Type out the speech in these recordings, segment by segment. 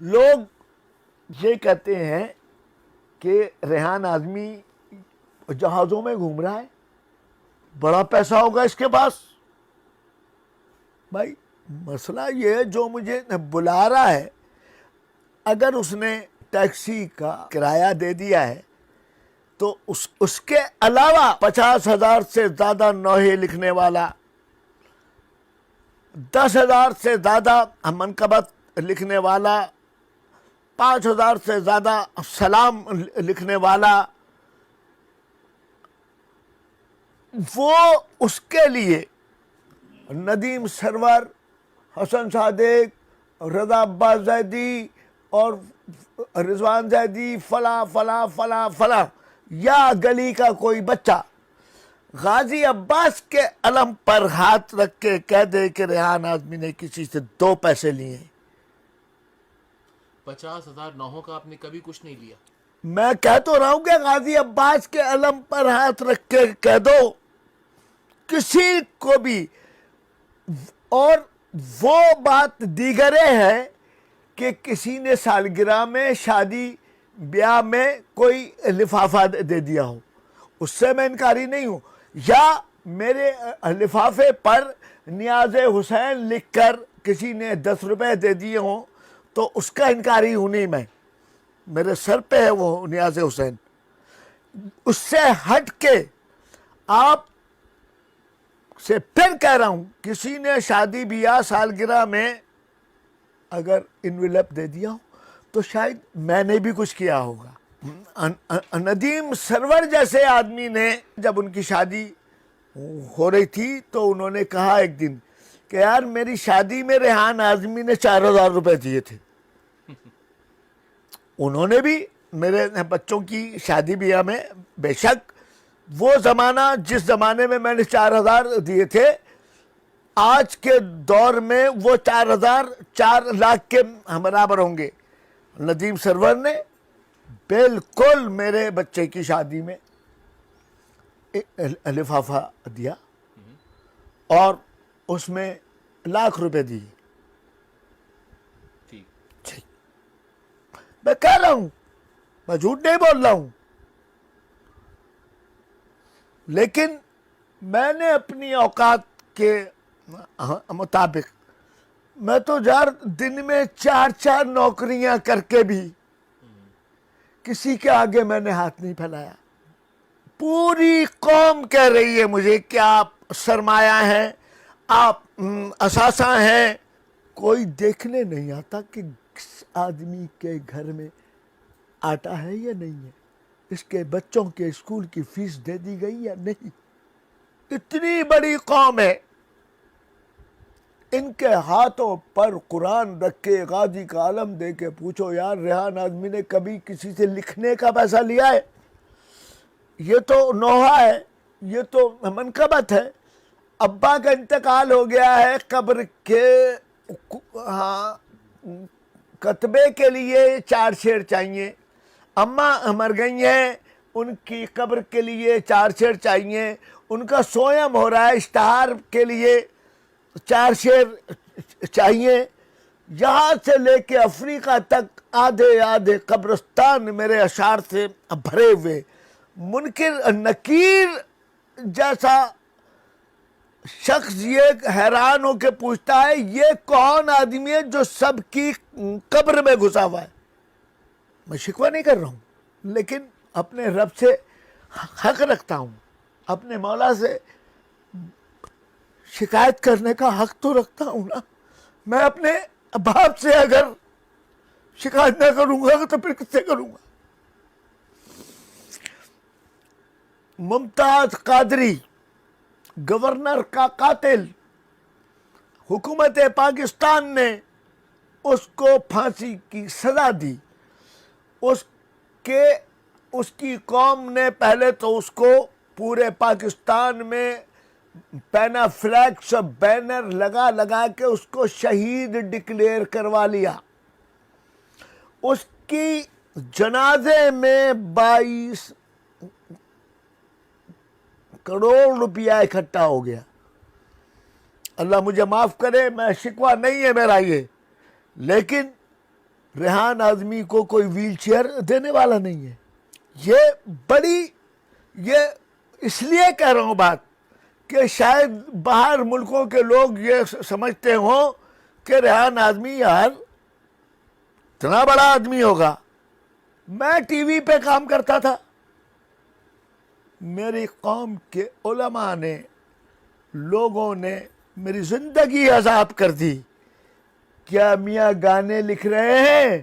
لوگ یہ کہتے ہیں کہ ریحان آدمی جہازوں میں گھوم رہا ہے، بڑا پیسہ ہوگا اس کے پاس. بھائی مسئلہ یہ ہے، جو مجھے بلا رہا ہے اگر اس نے ٹیکسی کا کرایہ دے دیا ہے تو اس کے علاوہ 50,000 سے زیادہ نوحے لکھنے والا، 10,000 سے زیادہ منقبت لکھنے والا، 5,000 سے زیادہ سلام لکھنے والا، وہ اس کے لیے ندیم سرور، حسن صادق، رضا عباس زیدی اور رضوان زیدی، فلاں فلاں فلاں فلاں، یا گلی کا کوئی بچہ غازی عباس کے علم پر ہاتھ رکھ کے کہہ دے کہ ریحان آدمی نے کسی سے 2 پیسے لیے. 50,000 نوحوں کا آپ نے کبھی کچھ نہیں لیا. میں کہہ تو رہا ہوں کہ غازی عباس کے علم پر ہاتھ رکھ کے کہہ دو کسی کو بھی. اور وہ بات دیگرے ہے کہ کسی نے سالگرہ میں، شادی بیاہ میں کوئی لفافہ دے دیا ہو، اس سے میں انکاری نہیں ہوں. یا میرے لفافے پر نیاز حسین لکھ کر کسی نے 10 روپے دے دیے ہوں تو اس کا انکاری ہوں نہیں میں، میرے سر پہ ہے وہ نیاز حسین. اس سے ہٹ کے آپ سے پھر کہہ رہا ہوں، کسی نے شادی بیاہ سالگرہ میں اگر انویلپ دے دیا ہو تو شاید میں نے بھی کچھ کیا ہوگا. ندیم سرور جیسے آدمی نے جب ان کی شادی ہو رہی تھی تو انہوں نے کہا ایک دن کہ یار میری شادی میں ریحان آدمی نے 4,000 روپے دیے تھے. انہوں نے بھی میرے بچوں کی شادی بیاہ میں، بے شک وہ زمانہ جس زمانے میں نے 4,000 دیے تھے، آج کے دور میں وہ 4,000 4 لاکھ کے برابر ہوں گے. ندیم سرور نے بالکل میرے بچے کی شادی میں لفافہ دیا اور اس میں لاکھ روپے دیے. ٹھیک. میں کہہ رہا ہوں، میں جھوٹ نہیں بول رہا ہوں، لیکن میں نے اپنی اوقات کے مطابق، میں تو یار دن میں 4 نوکریاں کر کے بھی کسی کے آگے میں نے ہاتھ نہیں پھیلایا. پوری قوم کہہ رہی ہے مجھے کہ آپ سرمایہ ہیں، آپ اثاثہ ہیں. کوئی دیکھنے نہیں آتا کہ کس آدمی کے گھر میں آٹا ہے یا نہیں ہے، اس کے بچوں کے اسکول کی فیس دے دی گئی یا نہیں. اتنی بڑی قوم ہے، ان کے ہاتھوں پر قرآن رکھ کے غازی کا علم دے کے پوچھو یار ریحان آدمی نے کبھی کسی سے لکھنے کا پیسہ لیا ہے؟ یہ تو نوحہ ہے، یہ تو منقبت ہے. ابا کا انتقال ہو گیا ہے، قبر کے کتبے کے لیے 4 شعر چاہیے. اماں مر گئی ہیں، ان کی قبر کے لیے 4 شعر چاہیے. ان کا سویم ہو رہا ہے، اشتہار کے لیے 4 شعر چاہیے. یہاں سے لے کے افریقہ تک آدھے آدھے قبرستان میرے اشعار سے بھرے ہوئے. منکر نکیر جیسا شخص یہ حیران ہو کے پوچھتا ہے یہ کون آدمی ہے جو سب کی قبر میں گھسا ہوا ہے. میں شکوہ نہیں کر رہا ہوں، لیکن اپنے رب سے حق رکھتا ہوں، اپنے مولا سے شکایت کرنے کا حق تو رکھتا ہوں نا. میں اپنے باپ سے اگر شکایت نہ کروں گا تو پھر کس سے کروں گا؟ ممتاز قادری، گورنر کا قاتل، حکومت پاکستان نے اس کو پھانسی کی سزا دی. اس کی قوم نے پہلے تو اس کو پورے پاکستان میں پینا فلیکس بینر لگا لگا کے اس کو شہید ڈکلیئر کروا لیا. اس کی جنازے میں 22 کروڑ روپیہ اکٹھا ہو گیا. اللہ مجھے معاف کرے، میں شکوہ نہیں ہے میرا یہ، لیکن ریحان اعظمی کو کوئی ویل چیئر دینے والا نہیں ہے. یہ اس لیے کہہ رہا ہوں بات کہ شاید باہر ملکوں کے لوگ یہ سمجھتے ہوں کہ ریحان اعظمی یار اتنا بڑا آدمی ہوگا. میں ٹی وی پہ کام کرتا تھا, میری قوم کے علماء نے, لوگوں نے میری زندگی عذاب کر دی. کیا میاں گانے لکھ رہے ہیں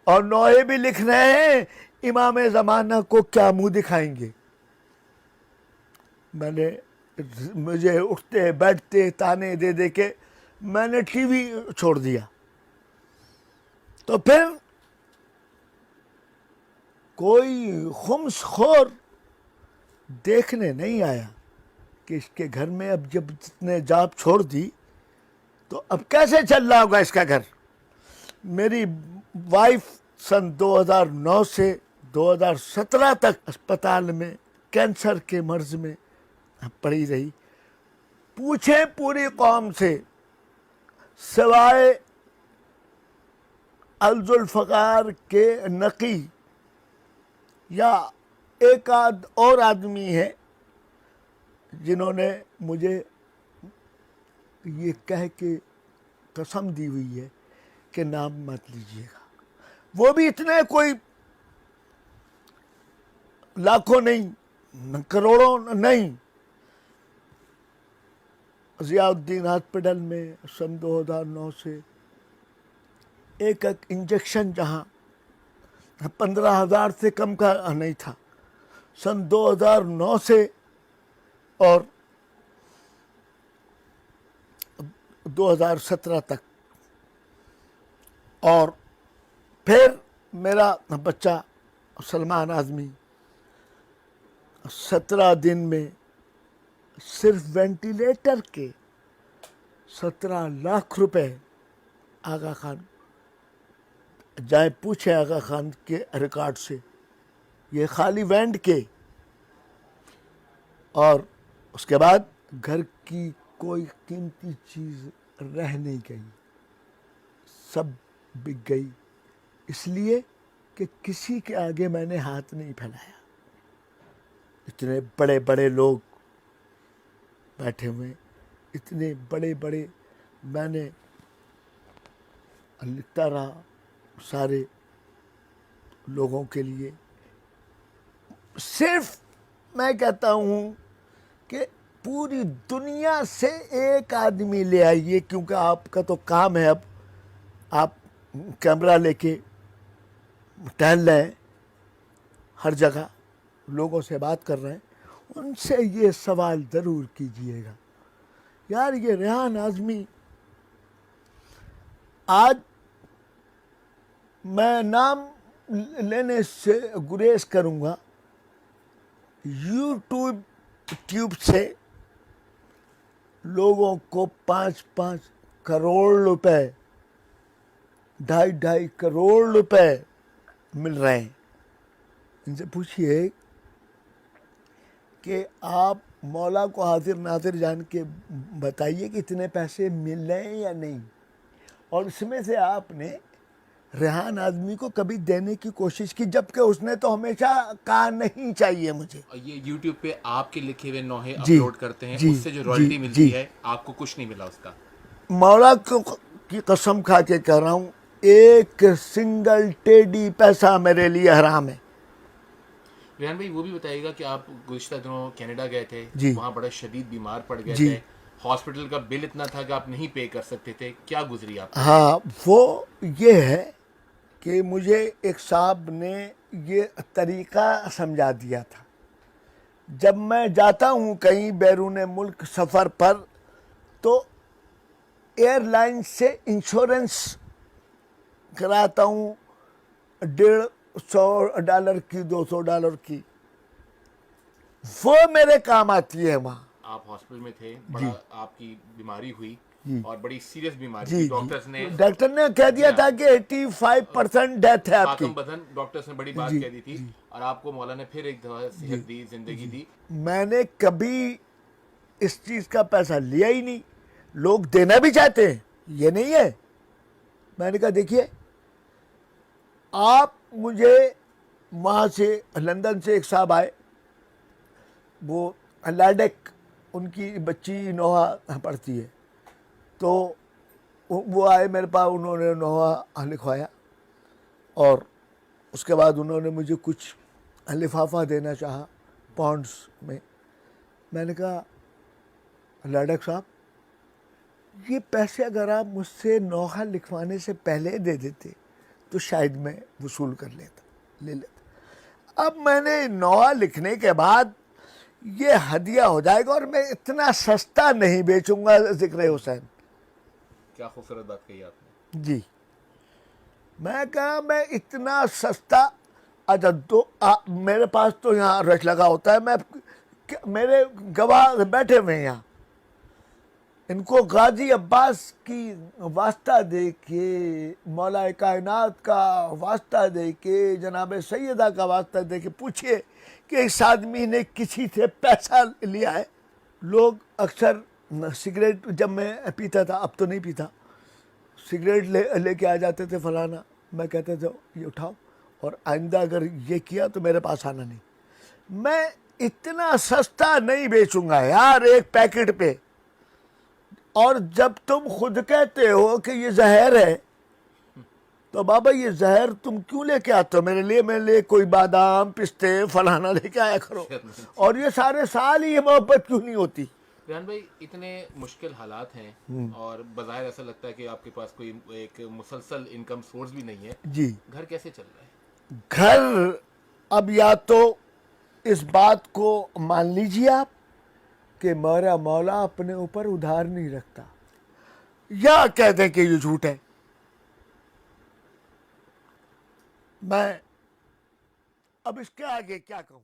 اور نوحے بھی لکھ رہے ہیں, امام زمانہ کو کیا منہ دکھائیں گے. مجھے اٹھتے بیٹھتے تانے دے دے کے میں نے ٹی وی چھوڑ دیا. تو پھر کوئی خمس خور دیکھنے نہیں آیا کہ اس کے گھر میں اب جب نے جاب چھوڑ دی تو اب کیسے چل رہا ہوگا اس کا گھر. میری وائف سن 2009 سے 2017 تک اسپتال میں کینسر کے مرض میں پڑی رہی. پوچھیں پوری قوم سے, سوائے الذوالفقار کے نقی یا ایک آدھ اور آدمی ہے جنہوں نے مجھے یہ کہہ کے قسم دی ہوئی ہے کہ نام مت لیجیے گا. وہ بھی اتنے کوئی لاکھوں نہیں, کروڑوں نہیں. ضیاء الدین ہاسپٹل میں سن 2009 سے ایک انجیکشن جہاں 15,000 سے کم کا نہیں تھا, سن 2009 سے اور 2017 تک. اور پھر میرا بچہ سلمان اعظمی 17 دن میں صرف وینٹیلیٹر کے 17 لاکھ روپے آغا خان, جائیں پوچھیں آغا خان کے ریکارڈ سے, یہ خالی وینٹ کے. اور اس کے بعد گھر کی کوئی قیمتی چیز رہ نہیں گئی, سب بک گئی, اس لیے کہ کسی کے آگے میں نے ہاتھ نہیں پھیلایا. اتنے بڑے بڑے لوگ بیٹھے ہوئے, اتنے بڑے بڑے, میں نے لکھتا رہا سارے لوگوں کے لیے. صرف میں کہتا ہوں کہ پوری دنیا سے ایک آدمی لے آئیے, کیونکہ آپ کا تو کام ہے, اب آپ کیمرہ لے کے ٹہل رہے ہیں, ہر جگہ لوگوں سے بات کر رہے ہیں, ان سے یہ سوال ضرور کیجئے گا, یار یہ ریحان اعظمی, آج میں نام لینے سے گریز کروں گا, یوٹیوب سے لوگوں کو 5-5 کروڑ روپے, 2.5 کروڑ روپے مل رہے ہیں. ان سے پوچھئے کہ آپ مولا کو حاضر ناظر جان کے بتائیے کہ اتنے پیسے مل رہے ہیں یا نہیں, اور اس میں سے آپ نے ریحان اعظمی کو کبھی دینے کی کوشش کی, جبکہ اس نے تو ہمیشہ کہا نہیں چاہیے مجھے. یہ یوٹیوب پہ آپ کے لکھے ہوئے نوحے اپلوڈ کرتے ہیں, اس سے جو رائلٹی ملتی ہے آپ کو کچھ نہیں ملا اس کا؟ مولا کی قسم کھا کے کہہ رہا ہوں, ایک سنگل ٹیڈی پیسہ میرے لیے حرام ہے. ریحان بھائی وہ بھی بتائیے گا کہ آپ گزشتہ دنوں کینیڈا گئے تھے, وہاں بڑا شدید بیمار پڑ گئے تھے, ہاسپٹل کا بل اتنا تھا کہ آپ نہیں پے کر سکتے تھے, کیا گزری آپ؟ ہاں, وہ یہ ہے کہ مجھے ایک صاحب نے یہ طریقہ سمجھا دیا تھا. جب میں جاتا ہوں کہیں بیرون ملک سفر پر, تو ایئر لائن سے انشورنس کراتا ہوں, $150 کی, $200 کی, وہ میرے کام آتی ہے. وہاں آپ ہاسپٹل میں تھے, بڑا آپ کی بیماری ہوئی اور بڑی سیریس بیماری تھی, ڈاکٹر نے کہہ دیا تھا کہ 85% ڈیتھ ہے آپ کی. ڈاکٹرز نے بڑی بات کہہ دی تھی, اور آپ کو مولا نے پھر ایک دفعہ صحت دی, زندگی دی. میں نے کبھی اس چیز کا پیسہ لیا ہی نہیں. لوگ دینا بھی چاہتے ہیں, یہ نہیں ہے. میں نے کہا دیکھیے آپ مجھے وہاں سے لندن سے ایک صاحب آئے, وہ لیڈک ان کی بچی نوحہ پڑھتی ہے, تو وہ آئے میرے پاس, انہوں نے نوحہ لکھوایا اور اس کے بعد انہوں نے مجھے کچھ لفافہ دینا چاہا پاؤنڈس میں. میں نے کہا لیڈک صاحب یہ پیسے اگر آپ مجھ سے نوحہ لکھوانے سے پہلے دے دیتے تو شاید میں وصول کر لے لیتا. اب میں نے نوحہ لکھنے کے بعد یہ ہدیہ ہو جائے گا اور میں اتنا سستا نہیں بیچوں گا ذکر حسین. کیا خوبصورت بات کہی آپ نے. جی میں کہا میں اتنا سستا, اچھا تو میرے پاس تو یہاں رش لگا ہوتا ہے, میں میرے گواہ بیٹھے ہوئے ہیں یہاں, ان کو غازی عباس کی واسطہ دے کے, مولا کائنات کا واسطہ دے کے, جناب سیدہ کا واسطہ دے کے پوچھئے کہ اس آدمی نے کسی سے پیسہ لیا ہے. لوگ اکثر سگریٹ, جب میں پیتا تھا, اب تو نہیں پیتا, سگریٹ لے کے آ جاتے تھے فلانا, میں کہتے تھے یہ اٹھاؤ اور آئندہ اگر یہ کیا تو میرے پاس آنا نہیں. میں اتنا سستا نہیں بیچوں گا یار ایک پیکٹ پہ. اور جب تم خود کہتے ہو کہ یہ زہر ہے تو بابا یہ زہر تم کیوں لے کے آتے ہو میرے لیے کوئی بادام پستے فلانا لے کے آیا کرو, اور یہ سارے سال ہی یہ محبت کیوں نہیں ہوتی. ریحان بھائی اتنے مشکل حالات ہیں اور بظاہر ایسا لگتا ہے کہ آپ کے پاس کوئی ایک مسلسل انکم سورس بھی نہیں ہے. جی گھر کیسے چل رہا ہے؟ گھر اب یا تو اس بات کو مان لیجیے آپ کہ میرا مولا اپنے اوپر ادھار نہیں رکھتا, یا کہہ دیں کہ یہ جھوٹ ہے. میں اب اس کے آگے کیا کہوں.